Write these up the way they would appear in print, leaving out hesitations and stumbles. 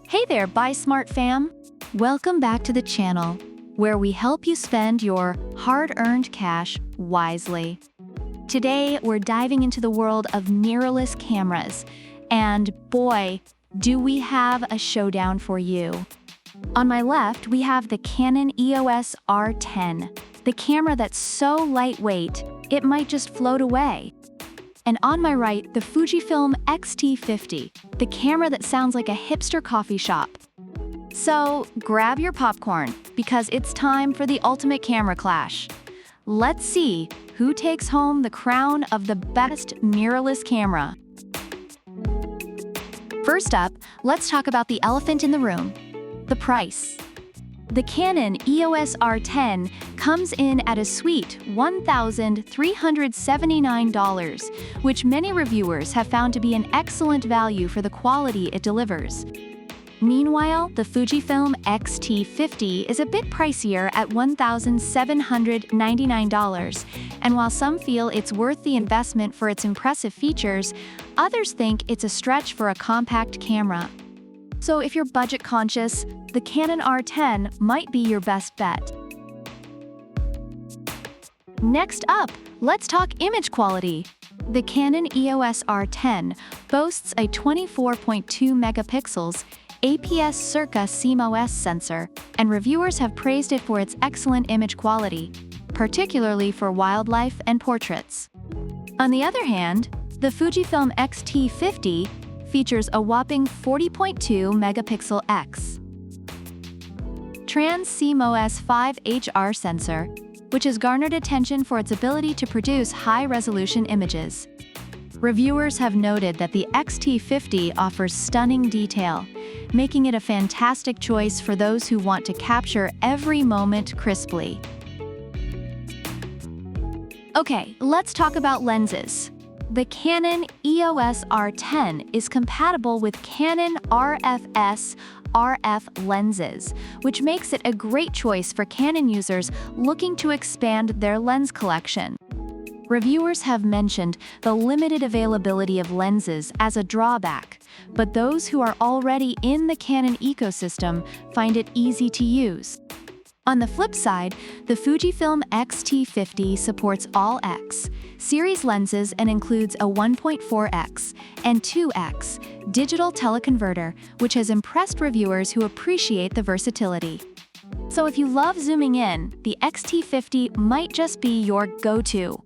Hey there, Buy Smart fam! Welcome back to the channel, where we help you spend your hard-earned cash wisely. Today, we're diving into the world of mirrorless cameras, and boy, do we have a showdown for you. On my left, we have the Canon EOS R10, the camera that's so lightweight, it might just float away. And on my right, the Fujifilm X-T50, the camera that sounds like a hipster coffee shop. So, grab your popcorn, because it's time for the ultimate camera clash. Let's see who takes home the crown of the best mirrorless camera. First up, let's talk about the elephant in the room, the price. The Canon EOS R10 comes in at a sweet $1,379, which many reviewers have found to be an excellent value for the quality it delivers. Meanwhile, the Fujifilm X-T50 is a bit pricier at $1,799, and while some feel it's worth the investment for its impressive features, others think it's a stretch for a compact camera. So if you're budget conscious, the Canon R10 might be your best bet. Next up, let's talk image quality. The Canon EOS R10 boasts a 24.2 megapixels APS circa CMOS sensor, and reviewers have praised it for its excellent image quality, particularly for wildlife and portraits. On the other hand, the Fujifilm X-T50 features a whopping 40.2 megapixel X Trans CMOS 5HR sensor, which has garnered attention for its ability to produce high-resolution images. Reviewers have noted that the X-T50 offers stunning detail, making it a fantastic choice for those who want to capture every moment crisply. Okay, let's talk about lenses. The Canon EOS R10 is compatible with Canon RFS RF lenses, which makes it a great choice for Canon users looking to expand their lens collection. Reviewers have mentioned the limited availability of lenses as a drawback, but those who are already in the Canon ecosystem find it easy to use. On the flip side, the Fujifilm X-T50 supports all X series lenses and includes a 1.4x and 2x digital teleconverter, which has impressed reviewers who appreciate the versatility. So if you love zooming in, the X-T50 might just be your go-to.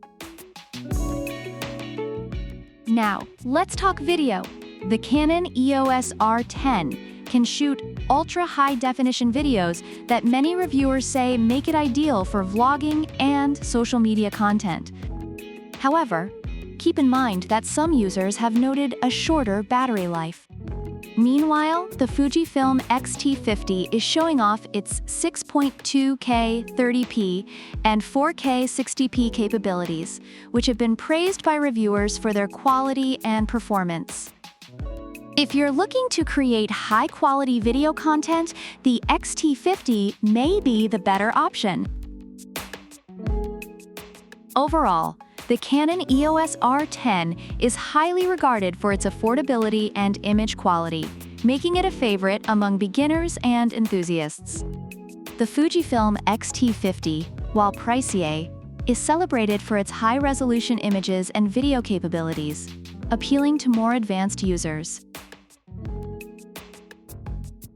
Now, let's talk video. The Canon EOS R10 can shoot ultra-high-definition videos that many reviewers say make it ideal for vlogging and social media content. However, keep in mind that some users have noted a shorter battery life. Meanwhile, the Fujifilm X-T50 is showing off its 6.2K 30p and 4K 60p capabilities, which have been praised by reviewers for their quality and performance. If you're looking to create high-quality video content, the X-T50 may be the better option. Overall, the Canon EOS R10 is highly regarded for its affordability and image quality, making it a favorite among beginners and enthusiasts. The Fujifilm X-T50, while pricier, is celebrated for its high-resolution images and video capabilities, appealing to more advanced users.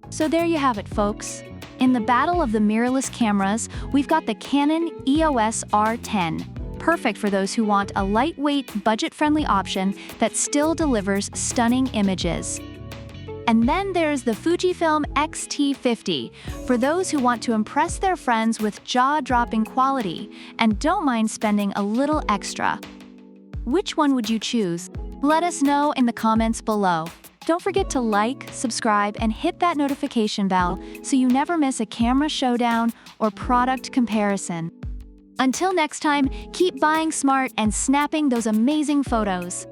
So there you have it, folks. In the battle of the mirrorless cameras, we've got the Canon EOS R10, perfect for those who want a lightweight, budget-friendly option that still delivers stunning images. And then there's the Fujifilm X-T50, for those who want to impress their friends with jaw-dropping quality and don't mind spending a little extra. Which one would you choose? Let us know in the comments below. Don't forget to like, subscribe, and hit that notification bell so you never miss a camera showdown or product comparison. Until next time, keep buying smart and snapping those amazing photos.